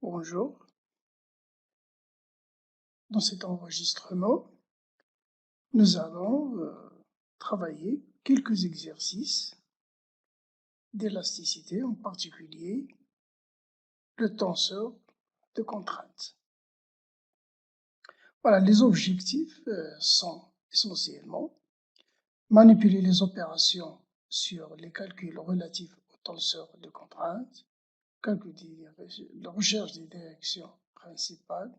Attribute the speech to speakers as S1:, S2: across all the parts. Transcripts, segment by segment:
S1: Bonjour. Dans cet enregistrement, nous allons travailler quelques exercices d'élasticité, en particulier le tenseur de contrainte. Voilà, les objectifs sont essentiellement manipuler les opérations sur les calculs relatifs au tenseur de contrainte, la recherche des directions principales,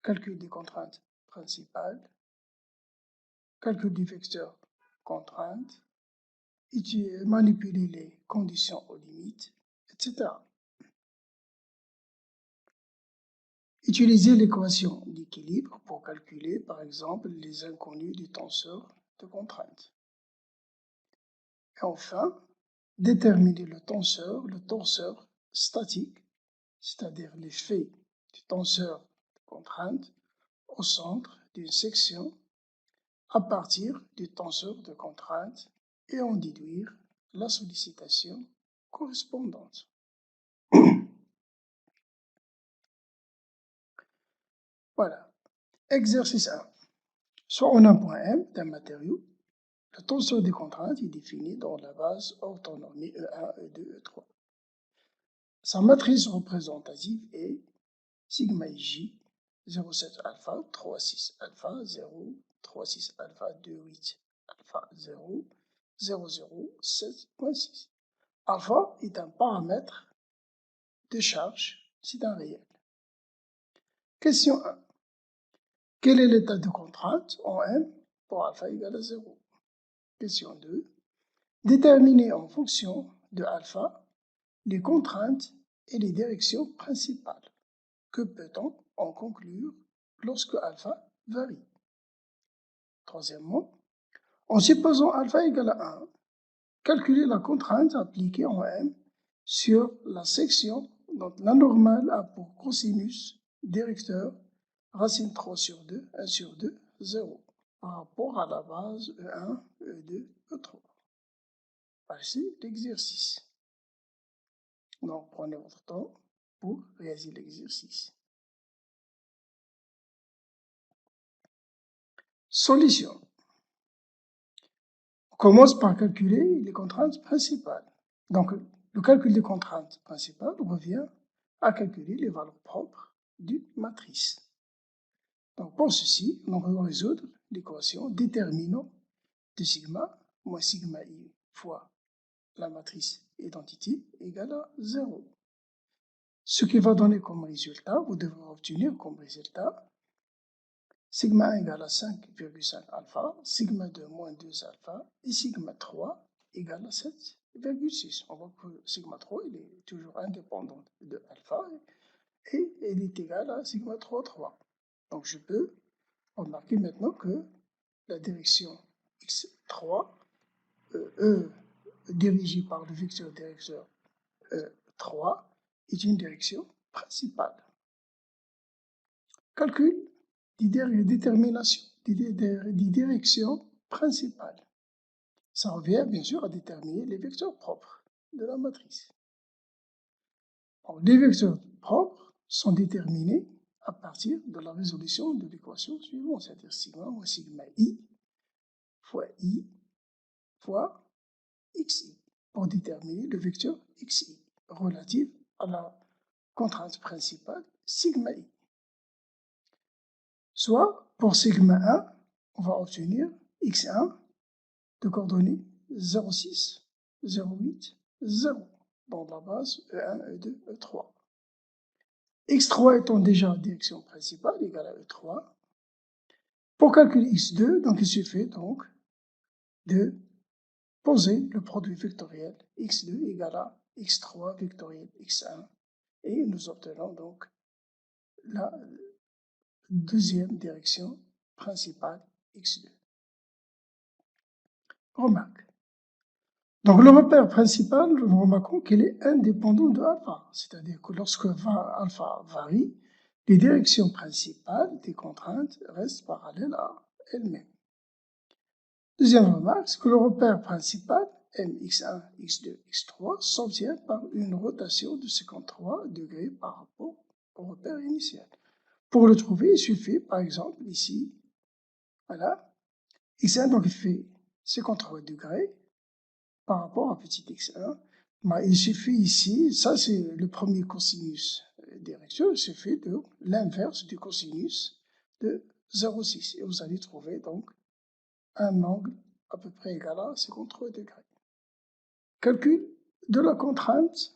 S1: calcul des contraintes principales, calcul du vecteur contrainte, manipuler les conditions aux limites, etc. Utiliser l'équation d'équilibre pour calculer, par exemple, les inconnus du tenseur de contrainte. Et enfin, déterminer le tenseur statique, c'est-à-dire l'effet du tenseur de contrainte au centre d'une section à partir du tenseur de contrainte et en déduire la sollicitation correspondante. Voilà. Exercice 1. Soit on a un point M d'un matériau, le tenseur des contraintes est défini dans la base orthonormée E1, E2, E3. Sa matrice représentative est sigma J 0,7 alpha, 3,6 alpha, 0, 3,6 alpha, 2,8 alpha, 0, 0,0, 7,6. Alpha est un paramètre de charge, c'est un réel. Question 1. Quel est l'état de contrainte en M pour alpha égale à 0? Question 2. Déterminer en fonction de alpha les contraintes et les directions principales. Que peut-on en conclure lorsque alpha varie? Troisièmement, en supposant alpha égale à 1, calculer la contrainte appliquée en M sur la section dont la normale a pour cosinus directeur racine 3 sur 2, 1 sur 2, 0, par rapport à la base E1, E2, E3. Voici l'exercice. Donc, prenez votre temps pour réaliser l'exercice. Solution. On commence par calculer les contraintes principales. Donc, le calcul des contraintes principales revient à calculer les valeurs propres d'une matrice. Donc, pour ceci, on va résoudre l'équation déterminant de sigma moins sigma i fois la matrice identité égale à 0. Ce qui va donner comme résultat, vous devrez obtenir comme résultat sigma 1 égale à 5,5 alpha, sigma 2 moins 2 alpha et sigma 3 égale à 7,6. On voit que sigma 3 il est toujours indépendant de alpha et il est égal à sigma 3, 3. Donc je peux remarquer maintenant que la direction x3, E dirigée par le vecteur directeur 3, est une direction principale. Calcul des directions principales. Ça revient bien sûr à déterminer les vecteurs propres de la matrice. Alors, les vecteurs propres sont déterminés à partir de la résolution de l'équation suivante, c'est-à-dire sigma moins sigma i fois xi, pour déterminer le vecteur xi relatif à la contrainte principale sigma i. Soit, pour sigma 1, on va obtenir x1 de coordonnées 0,6, 0,8, 0 dans la base E1, E2, E3. x3 étant déjà en direction principale égale à E3. Pour calculer x2, donc il suffit donc de poser le produit vectoriel x2 égale à x3 vectoriel x1 et nous obtenons donc la deuxième direction principale x2. Remarque. Donc le repère principal, nous remarquons qu'il est indépendant de alpha, c'est-à-dire que lorsque alpha varie, les directions principales des contraintes restent parallèles à elles-mêmes. Deuxième remarque, c'est que le repère principal, mx1, x2, x3, s'obtient par une rotation de 53 degrés par rapport au repère initial. Pour le trouver, il suffit, par exemple, ici, voilà, x1, donc il fait 53 degrés par rapport à petit x1. Bah, il suffit ici, ça c'est le premier cosinus direction, il suffit de l'inverse du cosinus de 0,6. Et vous allez trouver donc un angle à peu près égal à 53 degrés. Calcul de la contrainte,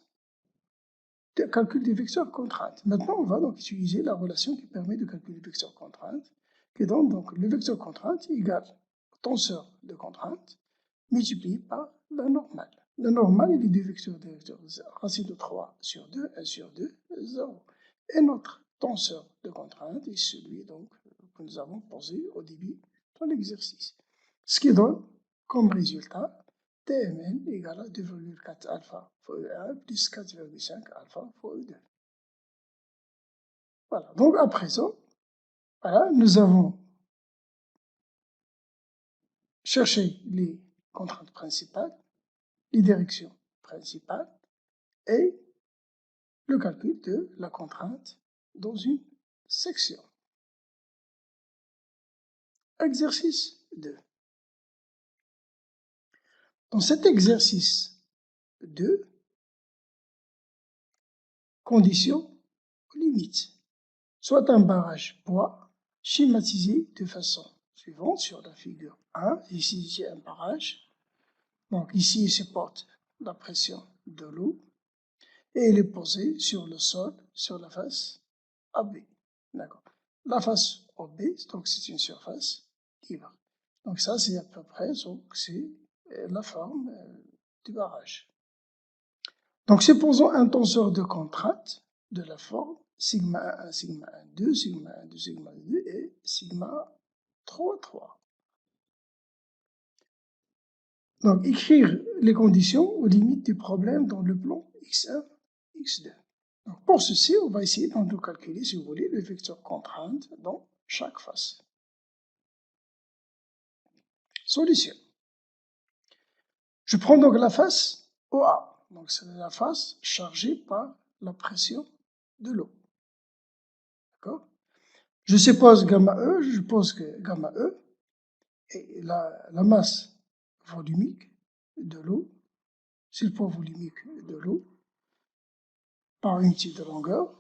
S1: calcul des vecteurs contraintes. Maintenant, on va donc utiliser la relation qui permet de calculer le vecteur contrainte, qui donne donc le vecteur contrainte égale au tenseur de contrainte multiplié par la normale. La normale est les deux vecteurs directeurs, racine de 3 sur 2, 1 sur 2, 0. Et notre tenseur de contrainte est celui donc, que nous avons posé au début de l'exercice. Ce qui donne comme résultat TMN égale à 2,4 alpha fois E1 plus 4,5 alpha fois E2. Voilà, donc à présent, voilà, nous avons cherché les contraintes principales, les directions principales et le calcul de la contrainte dans une section. Exercice 2. Dans cet exercice 2, conditions limites. Soit un barrage poids schématisé de façon suivante sur la figure 1. Ici, j'ai un barrage. Donc ici, il supporte la pression de l'eau et il est posé sur le sol, sur la face AB. D'accord. La face AB, donc c'est une surface libre. Donc ça, c'est à peu près c'est la forme du barrage. Donc supposons un tenseur de contrainte de la forme sigma 1, sigma 1, 2, sigma 1, 2, sigma 2 et sigma 3, 3. Donc écrire les conditions aux limites du problème dans le plan x1, x2. Donc, pour ceci, on va essayer de calculer, si vous voulez, le vecteur contrainte dans chaque face. Solution. Je prends donc la face OA. Donc c'est la face chargée par la pression de l'eau. D'accord? Je suppose gamma E, je suppose que gamma E est la masse volumique de l'eau, c'est le poids volumique de l'eau par unité de longueur.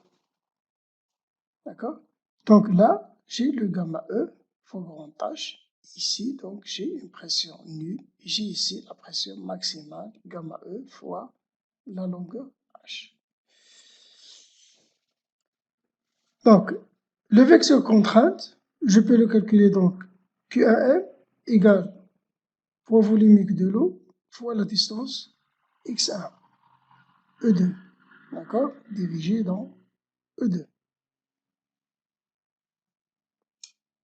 S1: D'accord? Donc là, j'ai le gamma E fois grand H. Ici, donc, j'ai une pression nulle. J'ai ici la pression maximale, gamma E fois la longueur H. Donc, le vecteur contrainte, je peux le calculer donc Q1M égale poids volumique de l'eau fois la distance x1, E2, d'accord, dirigé dans E2.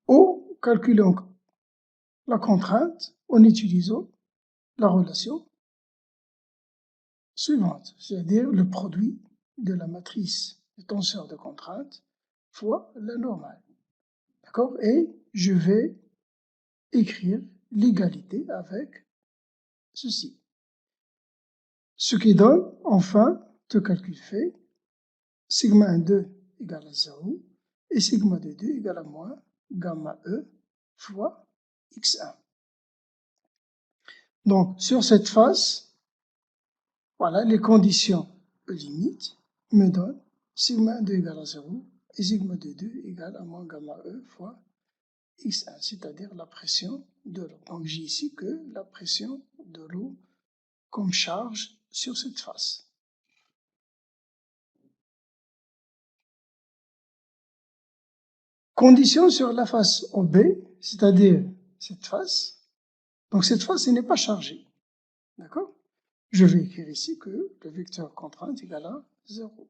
S1: Ou calculons la contrainte en utilisant la relation suivante, c'est-à-dire le produit de la matrice de tenseur de contrainte fois la normale. D'accord? Et je vais écrire l'égalité avec ceci. Ce qui donne, enfin, de calcul fait, sigma 1,2 égale à 0 et sigma 2,2 égale à moins gamma E fois x1. Donc, sur cette face, voilà, les conditions limites me donnent sigma 2 égale à 0 et sigma 2 égale à moins gamma E fois x1, c'est-à-dire la pression de l'eau. Donc j'ai ici que la pression de l'eau comme charge sur cette face. Condition sur la face OB, c'est-à-dire cette face. Donc cette face n'est pas chargée. D'accord? Je vais écrire ici que le vecteur contrainte égale à 0.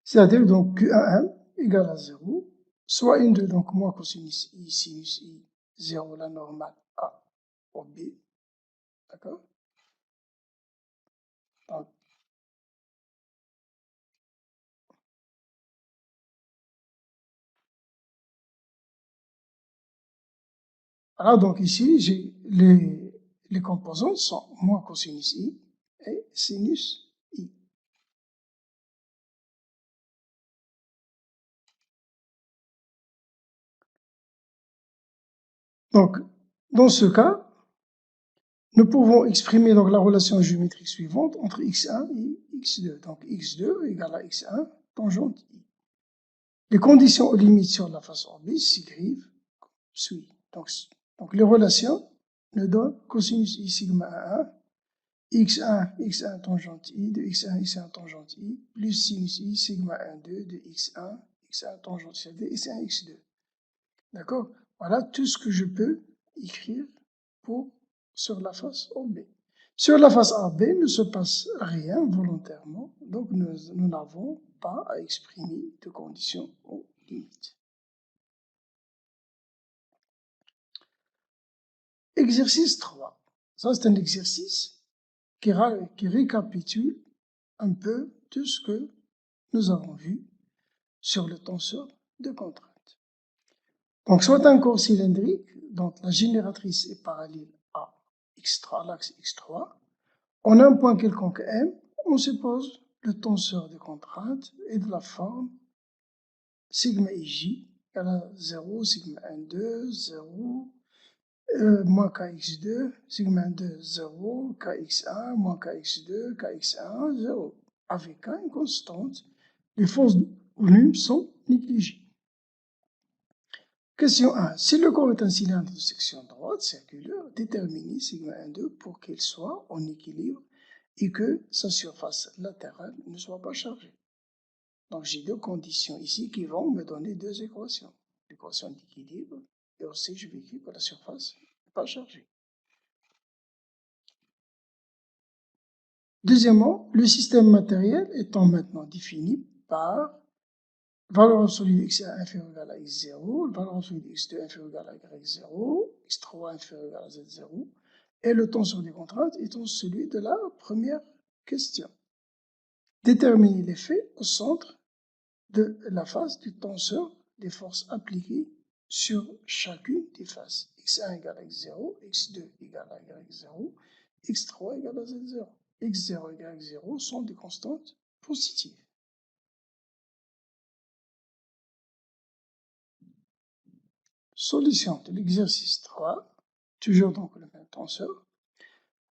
S1: C'est-à-dire donc Q1M égale à 0, soit une de donc moins cosinus I sinus I 0, la normale A au B. D'accord? Voilà, donc ici, j'ai les composantes sont moins cosinus I et sinus I. Donc, dans ce cas, nous pouvons exprimer donc la relation géométrique suivante entre x1 et x2. Donc, x2 égale à x1 tangente i. Les conditions aux limites sur la face orbite s'écrivent comme suit. Donc, les relations nous donnent cosinus i sigma 1, x1 tangente i de x1 tangente i, plus sinus i sigma 1, 2 de x1 tangente i de x1, x2. D'accord? Voilà tout ce que je peux écrire sur la face AB. Sur la face AB, il ne se passe rien volontairement, donc nous n'avons pas à exprimer de conditions aux limites. Exercice 3. Ça, c'est un exercice qui récapitule un peu tout ce que nous avons vu sur le tenseur de contrainte. Donc, soit un corps cylindrique dont la génératrice est parallèle à l'axe X3, en un point quelconque M, on suppose le tenseur de contrainte est de la forme sigma ij égale à 0, sigma 1, 2, 0, moins kx2, sigma 2, 0, kx1, moins kx2, kx1, 0. Avec K une constante, les forces de volume sont négligées. Question 1. Si le corps est un cylindre de section droite circulaire, déterminez sigma 1, 2 pour qu'il soit en équilibre et que sa surface latérale ne soit pas chargée. Donc j'ai deux conditions ici qui vont me donner deux équations. L'équation d'équilibre et aussi je vais écrire que la surface n'est pas chargée. Deuxièmement, le système matériel étant maintenant défini par valeur absolue de x1 inférieure ou égale à x0, valeur absolue de x2 inférieure ou égale à y0, x3 inférieure ou égale à z0, et le tenseur des contraintes étant celui de la première question. Déterminer l'effet au centre de la face du tenseur des forces appliquées sur chacune des faces. x1 égale à x0, x2 égale à y0, x3 égale à z0. x0 égale à x0 sont des constantes positives. Solution de l'exercice 3, toujours donc le même tenseur.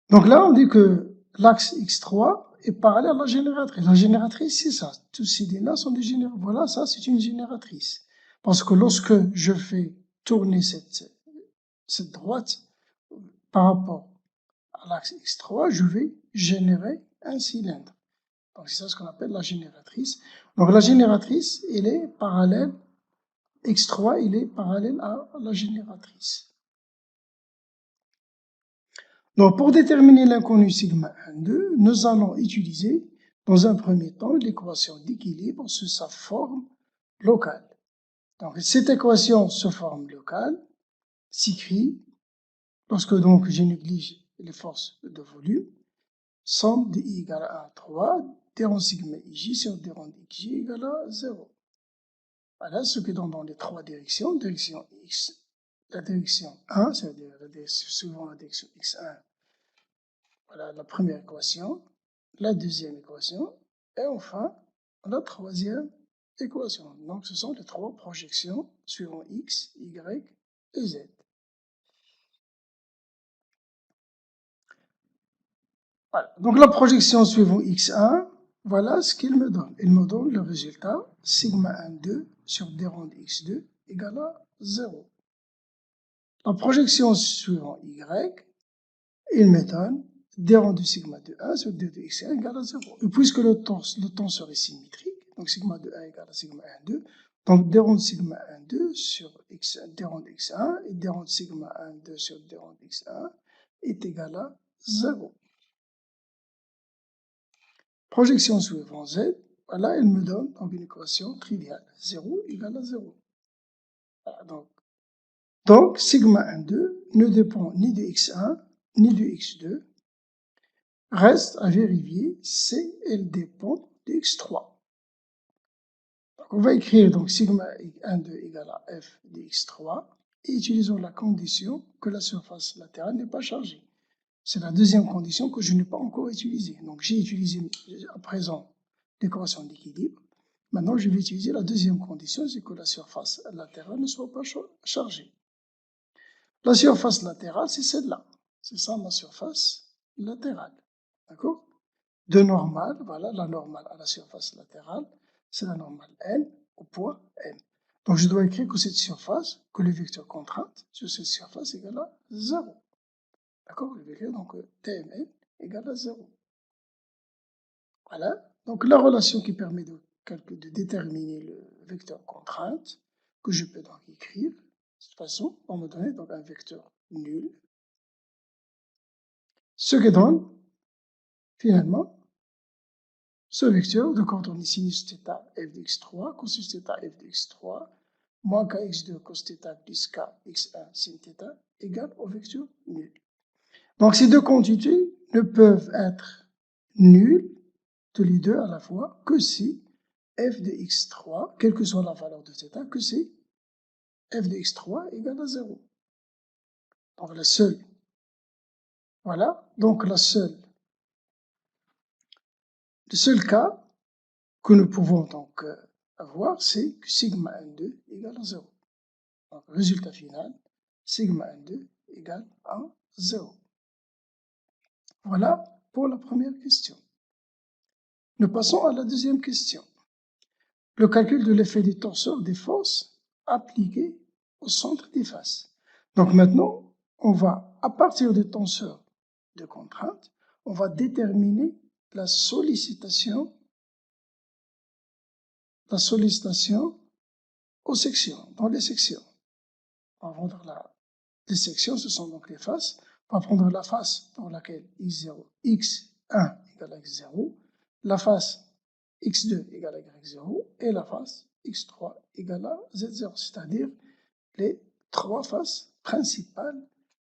S1: Donc là, on dit que l'axe x3 est parallèle à la génératrice. La génératrice, c'est ça. Tous ces dés-là sont des génératrices. Voilà, ça, c'est une génératrice. Parce que lorsque je fais tourner cette droite par rapport à l'axe x3, je vais générer un cylindre. Donc c'est ça ce qu'on appelle la génératrice. Donc la génératrice, elle est parallèle, x3, il est parallèle à la génératrice. Donc, pour déterminer l'inconnu sigma 1, 2, nous allons utiliser, dans un premier temps, l'équation d'équilibre sous sa forme locale. Donc, cette équation sous forme locale s'écrit, lorsque donc je néglige les forces de volume, somme de I égale à 1, 3, d rond sigma ij sur d rond xj égale à 0. Voilà ce que dans les trois direction x, la direction 1, c'est-à-dire suivant la direction x1, voilà la première équation, la deuxième équation, et enfin la troisième équation. Donc ce sont les trois projections suivant x, y et z. Voilà. Donc la projection suivant x1, voilà ce qu'il me donne. Il me donne le résultat sigma 1, 2 sur d rond x2 égale à 0. La projection suivant y, il me donne d rond de sigma de 1 sur d de x1 égale à 0. Et puisque le tenseur est symétrique, donc sigma de 1 égale à sigma 1, 2, donc d rond de sigma 1, 2 sur x1, d rond de x1 et d rond de sigma 1, 2 sur d rond de x1 est égal à 0. Projection suivant z, voilà, elle me donne donc une équation triviale, 0 égale à 0. Voilà, donc, sigma 1, 2 ne dépend ni de x1 ni de x2. Reste à vérifier si elle dépend de x3. Donc, on va écrire donc sigma 1, 2 égale à f de x3 et utilisons la condition que la surface latérale n'est pas chargée. C'est la deuxième condition que je n'ai pas encore utilisée. Donc, j'ai utilisé à présent l'équation d'équilibre. Maintenant, je vais utiliser la deuxième condition, c'est que la surface latérale ne soit pas chargée. La surface latérale, c'est celle-là. C'est ça ma surface latérale. D'accord? De normale, voilà, la normale à la surface latérale, c'est la normale n au point n. Donc je dois écrire que cette surface, que le vecteur contrainte sur cette surface égale à 0. D'accord? Je vais écrire donc Tmn égale à 0. Voilà. Donc la relation qui permet de déterminer le vecteur contrainte, que je peux donc écrire de cette façon, on me donne donc un vecteur nul, ce qui donne finalement ce vecteur de coordonnées sinus θ f de x3, cosinus θ f de x3, moins kx2 cos θ plus kx1 sin θ égale au vecteur nul. Donc ces deux quantités ne peuvent être nulles, tous les deux à la fois, que si f de x3, quelle que soit la valeur de θ, que si f de x3 égale à 0. Donc la seule, voilà, donc le seul cas que nous pouvons donc avoir, c'est que sigma n2 égale à 0. Donc résultat final, sigma n2 égale à 0. Voilà pour la première question. Nous passons à la deuxième question. Le calcul de l'effet des tenseurs des forces appliquées au centre des faces. Donc maintenant, on va, à partir des tenseurs de contrainte, on va déterminer la sollicitation aux sections, dans les sections. On va prendre les sections, ce sont donc les faces. On va prendre la face dans laquelle x1 égale à x0, la face x2 égale à y0 et la face x3 égale à z0, c'est-à-dire les trois faces principales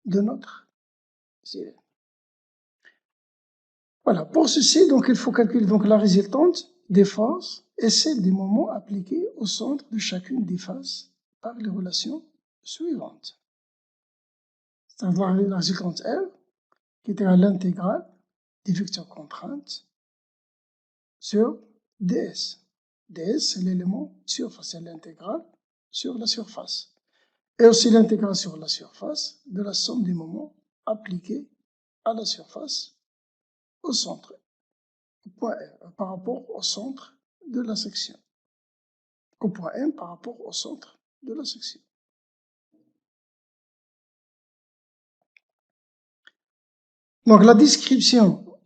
S1: de notre cylindre. Voilà, pour ceci, donc, il faut calculer donc, la résultante des forces et celle des moments appliqués au centre de chacune des faces par les relations suivantes. C'est-à-dire la résultante R, qui est à l'intégrale des vecteurs contraintes sur ds. ds, c'est l'élément surface, c'est l'intégrale sur la surface. Et aussi l'intégrale sur la surface de la somme des moments appliqués à la surface au centre, au point R, par rapport au centre de la section. Au point M par rapport au centre de la section. Donc la description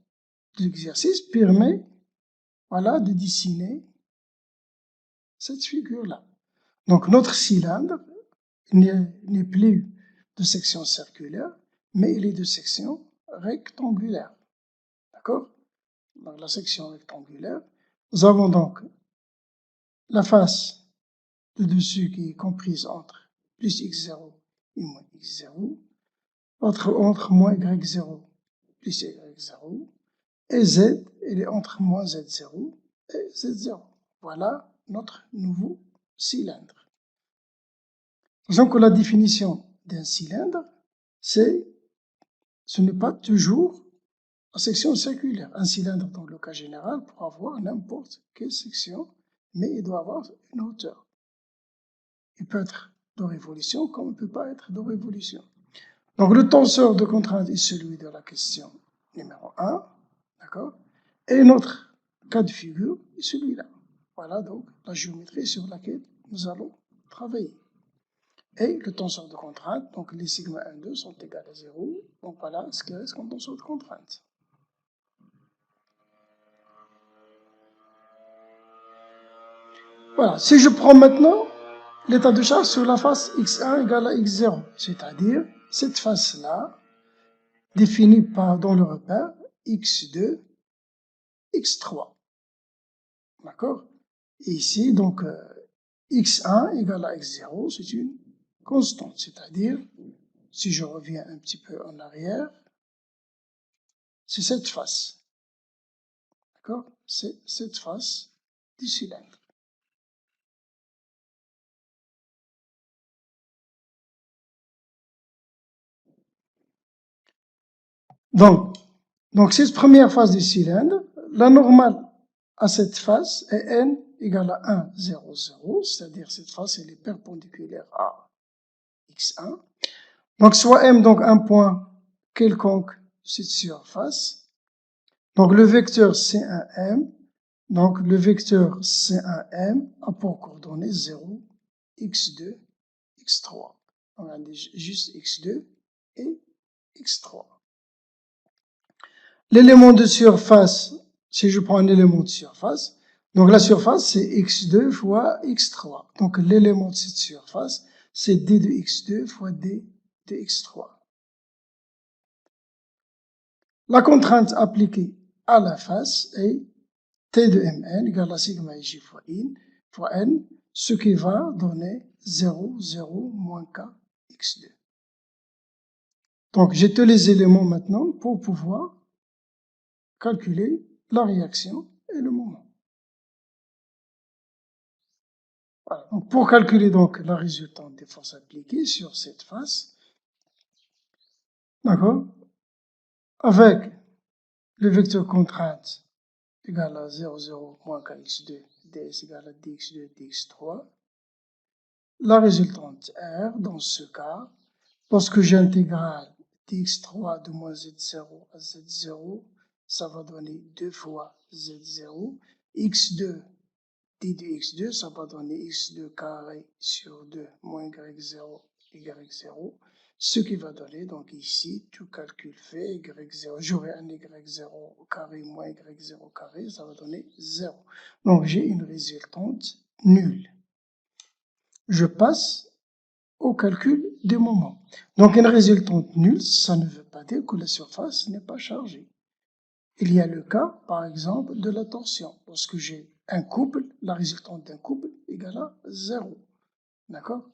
S1: de l'exercice permet, voilà, de dessiner cette figure-là. Donc notre cylindre n'est plus de section circulaire, mais il est de section rectangulaire. D'accord? Dans la section rectangulaire, nous avons donc la face de dessus qui est comprise entre plus x0 et moins x0, entre moins y0 plus y0, et z, elle est entre moins z0 et z0. Voilà notre nouveau cylindre. Sachant que la définition d'un cylindre, ce n'est pas toujours la section circulaire. Un cylindre, dans le cas général, peut avoir n'importe quelle section, mais il doit avoir une hauteur. Il peut être de révolution comme il ne peut pas être de révolution. Donc le tenseur de contrainte est celui de la question numéro 1, d'accord? Et notre cas de figure est celui-là. Voilà donc la géométrie sur laquelle nous allons travailler. Et le tenseur de contrainte, donc les sigma 1, 2 sont égales à 0. Donc voilà ce qui reste comme tenseur de contrainte. Voilà, si je prends maintenant l'état de charge sur la face x1 égale à x0, c'est-à-dire cette face-là, définie dans le repère x2, x3. D'accord? Et ici, donc, x1 égale à x0, c'est une constante, c'est-à-dire, si je reviens un petit peu en arrière, c'est cette face. D'accord? C'est cette face du cylindre. Donc cette première face du cylindre, la normale à cette face est n égale à 1, 0, 0, c'est-à-dire cette face elle est perpendiculaire à x1. Donc, soit M, donc un point quelconque de cette surface. Donc, le vecteur C1M, donc le vecteur C1M a pour coordonnées 0, x2, x3. On a juste x2 et x3. L'élément de surface, si je prends un élément de surface, donc la surface c'est x2 fois x3. Donc l'élément de cette surface c'est d de x2 fois d de x3. La contrainte appliquée à la face est T de Mn égale à sigma ij fois n, ce qui va donner 0, 0, moins k, x2. Donc j'ai tous les éléments maintenant pour pouvoir calculer la réaction et le moment. Voilà. Donc pour calculer donc la résultante des forces appliquées sur cette face, d'accord, avec le vecteur contrainte égale à 0, 0, moins kx2, ds égale à dx2, dx3, la résultante R, dans ce cas, lorsque j'intégrale dx3 de moins z0 à z0, ça va donner 2 fois z0, x2 d de x2, ça va donner x2 carré sur 2 moins y0, y0, ce qui va donner, donc ici, tout calcul fait, y0, j'aurai un y0 carré moins y0 carré, ça va donner 0. Donc j'ai une résultante nulle. Je passe au calcul des moments. Donc une résultante nulle, ça ne veut pas dire que la surface n'est pas chargée. Il y a le cas, par exemple, de la torsion. Lorsque j'ai un couple, la résultante d'un couple égale à 0. D'accord?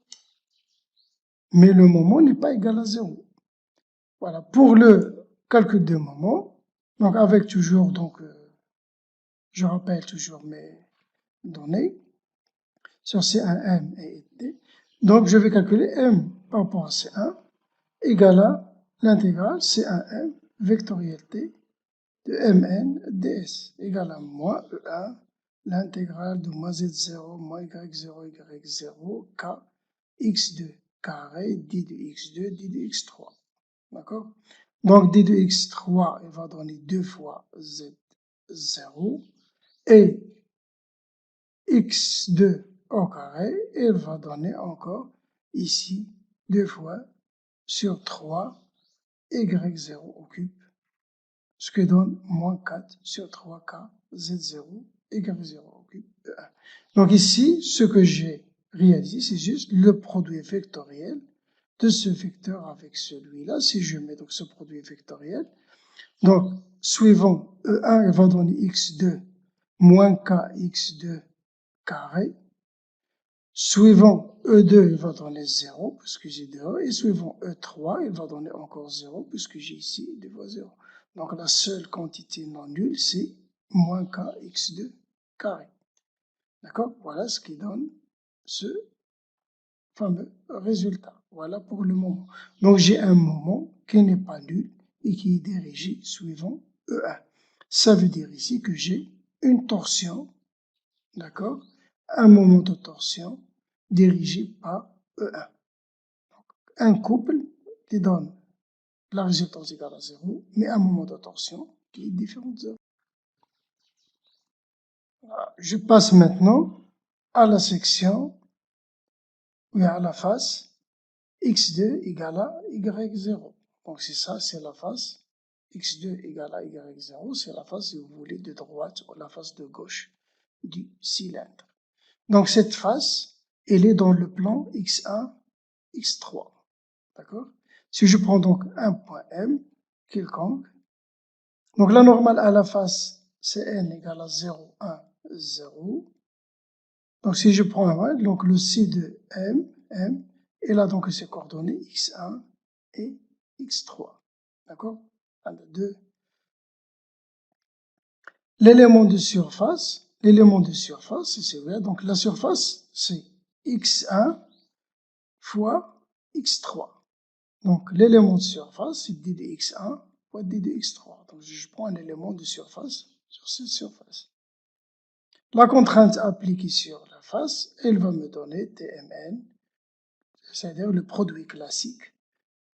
S1: Mais le moment n'est pas égal à 0. Voilà. Pour le calcul des moments, donc avec toujours, donc, je rappelle toujours mes données sur C1M et D. Donc je vais calculer M par rapport à C1 égale à l'intégrale C1M vectoriel T de Mn ds égale à moins E1 l'intégrale de moins z0 moins y0 y0 k x2 carré d de x2 d de x3. D'accord? Donc d de x3 il va donner 2 fois z0 et x2 au carré il va donner encore ici 2 fois sur 3 y0 au cube, ce qui donne moins 4 sur 3k z0 égale 0 au cube de 1. Donc ici, ce que j'ai réalisé, c'est juste le produit vectoriel de ce vecteur avec celui-là. Si je mets donc ce produit vectoriel, donc suivant E1, il va donner x2 moins k x2 carré. Suivant E2, il va donner 0, puisque j'ai 2, et suivant E3, il va donner encore 0, puisque j'ai ici 2 fois 0. Donc la seule quantité non nulle, c'est moins k x2 carré. D'accord? Voilà ce qui donne ce fameux résultat. Voilà pour le moment. Donc j'ai un moment qui n'est pas nul et qui est dirigé suivant E1. Ça veut dire ici que j'ai une torsion, d'accord? Un moment de torsion dirigé par E1. Un couple qui donne la résultante égale à 0, mais un moment de torsion qui est différent de 0. Je passe maintenant à la section, ou à la face x2 égale à y0. Donc c'est ça, c'est la face x2 égale à y0, c'est la face, si vous voulez, de droite ou la face de gauche du cylindre. Donc cette face, elle est dans le plan x1, x3. D'accord? Si je prends donc un point M, quelconque, donc la normale à la face, c'est n égale à 0, 1, 0. Donc si je prends un 1, donc le C de M, et là donc ses coordonnées x1 et x3. D'accord? 1, 2. L'élément de surface, c'est celui-là. Donc la surface, c'est x1 fois x3. Donc l'élément de surface, c'est d de x1 fois d de x3. Donc je prends un élément de surface sur cette surface. La contrainte appliquée sur la face, elle va me donner Tmn, c'est-à-dire le produit classique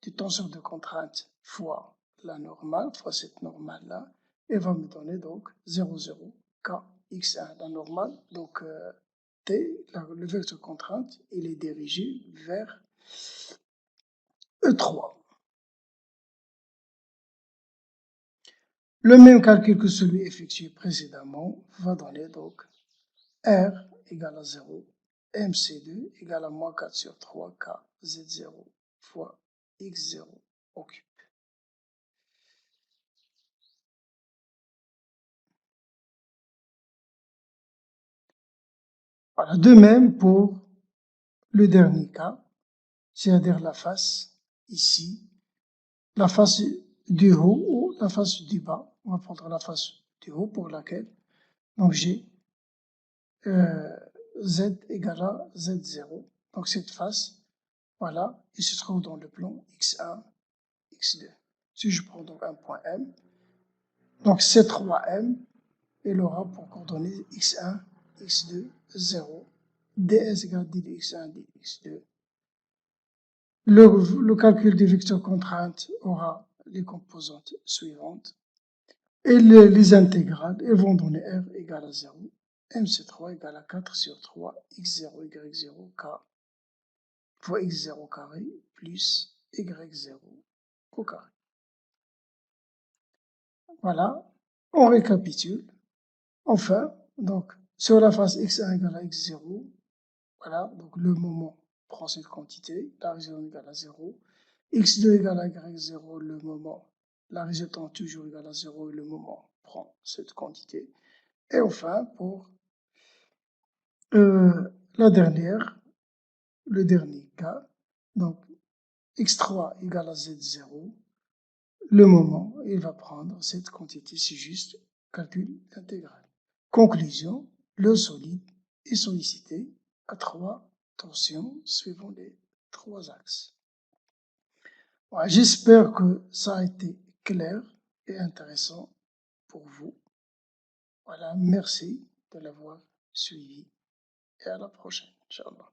S1: du tenseur de contrainte fois la normale, fois cette normale-là, et va me donner donc 0, 0, K, X1. La normale, donc T, le vecteur contrainte, il est dirigé vers E3. Le même calcul que celui effectué précédemment va donner donc R égale à 0, MC2 égale à moins 4 sur 3 K Z0 fois X0 au cube. Voilà, de même pour le dernier cas, c'est-à-dire la face ici, la face du haut ou la face du bas. On va prendre la face du haut pour laquelle donc j'ai Z égale à Z0. Donc cette face, voilà, il se trouve dans le plan X1, X2. Si je prends donc un point M, donc C3M, il aura pour coordonnées X1, X2, 0, ds égale d de X1, d de X2. Le calcul des vecteurs contraintes aura les composantes suivantes. Et les intégrales, elles vont donner R égale à 0, MC3 égale à 4 sur 3, X0, Y0, K fois X0 carré plus Y0 au carré. Voilà, on récapitule. Enfin, donc, sur la face X1 égale à X0, voilà, donc le moment prend cette quantité, la résultante égale à 0. X2 égale à Y0, le moment, la résultante toujours égale à 0 et le moment prend cette quantité. Et enfin, pour la dernière, le dernier cas, donc X3 égale à Z0, le moment, il va prendre cette quantité, c'est juste calcul intégral. Conclusion, le solide est sollicité à 3 tensions suivant les 3 axes. Voilà, j'espère que ça a été clair et intéressant pour vous. Voilà, merci de l'avoir suivi et à la prochaine, Inch'Allah.